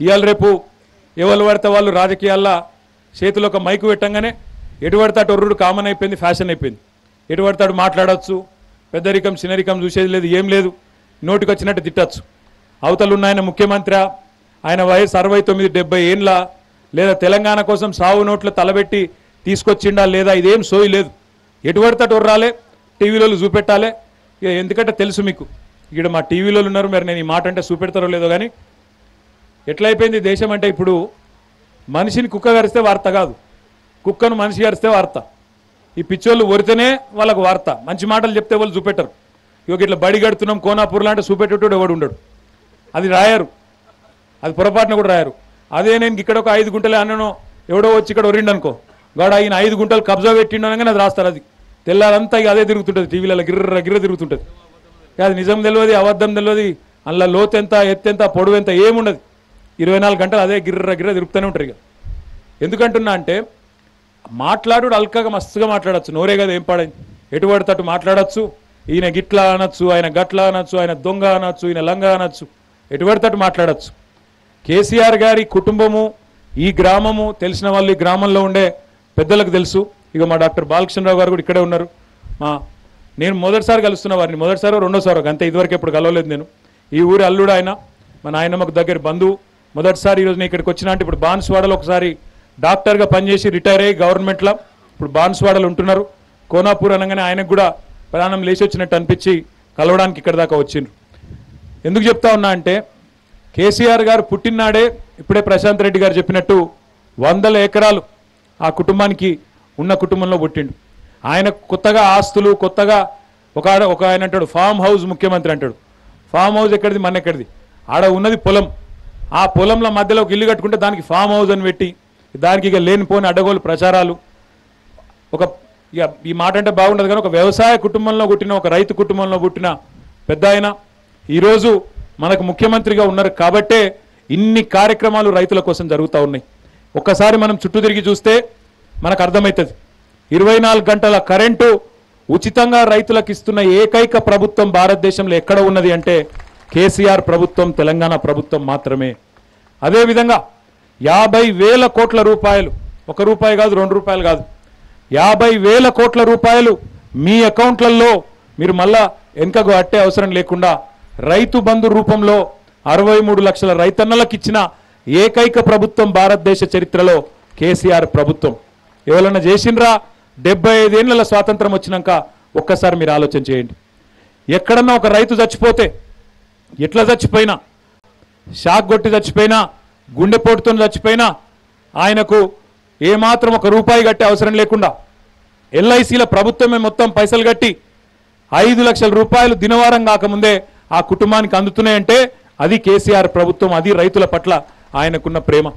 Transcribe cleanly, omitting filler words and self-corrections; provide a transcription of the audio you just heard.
ఇవాళ రేపు ఎవరు పడితే వాళ్ళు రాజకీయాల్లో చేతిలో ఒక మైకు పెట్టంగానే ఎటు పడతాడు ఒర్రుడు కామన్ అయిపోయింది, ఫ్యాషన్ అయిపోయింది. ఎటు పడతాడు మాట్లాడచ్చు, పెద్దరికం చిన్నరికం చూసేది లేదు, ఏం లేదు, నోటికి వచ్చినట్టు తిట్టచ్చు. అవతలు ఉన్న ఆయన ముఖ్యమంత్రి, ఆయన వయసు 69-70 ఏండ్ల, లేదా తెలంగాణ కోసం సావు నోట్లు తలబెట్టి తీసుకొచ్చిండా లేదా, ఇదేం సోయి లేదు. ఎటు పడతాడు ఒర్రాలే, టీవీలో చూపెట్టాలి. ఇక ఎందుకంటే తెలుసు మీకు, ఇక్కడ మా టీవీలో ఉన్నారు, మరి నేను ఈ మాట అంటే చూపెడతారో లేదో కానీ ఎట్లయిపోయింది దేశం అంటే, ఇప్పుడు మనిషిని కుక్క గరిస్తే వార్త కాదు, కుక్కను మనిషి గరిస్తే వార్త. ఈ పిచ్చోళ్ళు ఒరితేనే వాళ్ళకు వార్త, మంచి మాటలు చెప్తే వాళ్ళు చూపెట్టరు. ఇక ఇట్లా బడి గడుతున్నాం కోనాపూర్లో అంటే చూపెట్టేటోడు ఎవడు ఉండడు, అది రాయరు, అది పొరపాటున కూడా రాయరు. అదే నేను ఇక్కడ ఒక 5 గుంటలే అన్నను ఎవడో వచ్చి ఇక్కడ ఒరిండు అనుకో, గాడ ఆయన 5 గుంటలు కబ్జా పెట్టిండు అనగానే అది రాస్తారు. అది తెల్లారంతా ఇక అదే తిరుగుతుంటుంది, టీవీలలో గిర్ర తిరుగుతుంటుంది. అది నిజం తెలియదు, అబద్ధం తెలియదు, అందులో లోతు ఎంత, ఎత్తు ఎంత, పొడవు ఎంత ఏముండదు. 24 గంటలు అదే గిర్ర తిరుగుతూనే ఉంటారు. ఇక ఎందుకంటున్నా అంటే, మాట్లాడు అల్కగా మస్తుగా మాట్లాడచ్చు, నోరే కదా ఏం పాడైంది, ఎటు పడితే మాట్లాడచ్చు. ఈయన గిట్లా అనొచ్చు, ఆయన గట్లా అనొచ్చు, ఆయన దొంగ అనొచ్చు, ఈయన లంగ అనొచ్చు, ఎటు పడితే మాట్లాడచ్చు. కేసీఆర్ గారి కుటుంబము, ఈ గ్రామము తెలిసిన వాళ్ళు, ఈ గ్రామంలో ఉండే పెద్దలకు తెలుసు. ఇక మా డాక్టర్ బాలకృష్ణరావు గారు కూడా ఇక్కడే ఉన్నారు. నేను మొదటిసారి కలుస్తున్న వారిని, మొదటిసారో రెండోసారో అంతే, ఇదివరకు ఎప్పుడు కలవలేదు నేను. ఈ ఊరి అల్లుడు ఆయన, మా నాయనమ్మకు దగ్గర బంధువు. మొదటిసారి ఈరోజు నేను ఇక్కడికి వచ్చినా అంటే, ఇప్పుడు బాన్స్వాడలో ఒకసారి డాక్టర్గా పనిచేసి రిటైర్ అయ్యి గవర్నమెంట్లో ఇప్పుడు బాన్స్వాడలో ఉంటున్నారు. కోనాపూర్ అనగానే ఆయనకు కూడా ప్రాణం లేచి వచ్చినట్టు అనిపించి కలవడానికి ఇక్కడ దాకా వచ్చిండ్రు. ఎందుకు చెప్తా ఉన్నా అంటే, కేసీఆర్ గారు పుట్టినాడే ఇప్పుడే ప్రశాంత్ రెడ్డి గారు చెప్పినట్టు 100 ఎకరాలు ఆ కుటుంబానికి ఉన్న కుటుంబంలో పుట్టిండు. ఆయన కొత్తగా ఆస్తులు, కొత్తగా ఒక ఆయన అంటాడు ఫామ్ హౌస్ ముఖ్యమంత్రి అంటాడు. ఫామ్ హౌస్ ఎక్కడిది, మన ఎక్కడిది, ఆడ ఉన్నది పొలం. ఆ పొలంలో మధ్యలో ఒక ఇల్లు కట్టుకుంటే దానికి ఫామ్ హౌస్ అని పెట్టి, దానికి ఇక లేనిపోని అడ్డగోలు ప్రచారాలు. ఇక ఈ మాట అంటే బాగుండదు కానీ, ఒక వ్యవసాయ కుటుంబంలో పుట్టిన, ఒక రైతు కుటుంబంలో పుట్టిన పెద్ద ఆయన ఈరోజు మనకు ముఖ్యమంత్రిగా ఉన్నారు కాబట్టే ఇన్ని కార్యక్రమాలు రైతుల కోసం జరుగుతూ ఉన్నాయి. ఒక్కసారి మనం చుట్టూ తిరిగి చూస్తే మనకు అర్థమవుతుంది. 24 గంటల కరెంటు ఉచితంగా రైతులకు ఇస్తున్న ఏకైక ప్రభుత్వం భారతదేశంలో ఎక్కడ ఉన్నది అంటే కేసీఆర్ ప్రభుత్వం, తెలంగాణ ప్రభుత్వం మాత్రమే. అదేవిధంగా 50,000 కోట్ల రూపాయలు, 1 రూపాయి కాదు, 2 రూపాయలు కాదు, 50,000 కోట్ల రూపాయలు మీ అకౌంట్లలో మీరు మళ్ళా వెనుకకు అట్టే అవసరం లేకుండా రైతు బంధు రూపంలో 63 లక్షల రైతన్నలకు ఇచ్చిన ఏకైక ప్రభుత్వం భారతదేశ చరిత్రలో కేసీఆర్ ప్రభుత్వం. ఎవరన్నా చేసిండ్రా? 75 ఏళ్ల స్వాతంత్రం వచ్చినాక ఒక్కసారి మీరు ఆలోచన చేయండి. ఎక్కడన్నా ఒక రైతు చచ్చిపోతే, ఎట్లా చచ్చిపోయినా, షాక్ కొట్టి చచ్చిపోయినా, గుండెపోటుతో చచ్చిపోయినా, ఆయనకు ఏమాత్రం 1 రూపాయి కట్టే అవసరం లేకుండా ఎల్ఐసీల ప్రభుత్వమే మొత్తం పైసలు కట్టి 5 లక్షల రూపాయలు దినవారం కాకముందే ఆ కుటుంబానికి అందుతున్నాయంటే అది కేసీఆర్ ప్రభుత్వం, అది రైతుల పట్ల ఆయనకున్న ప్రేమ.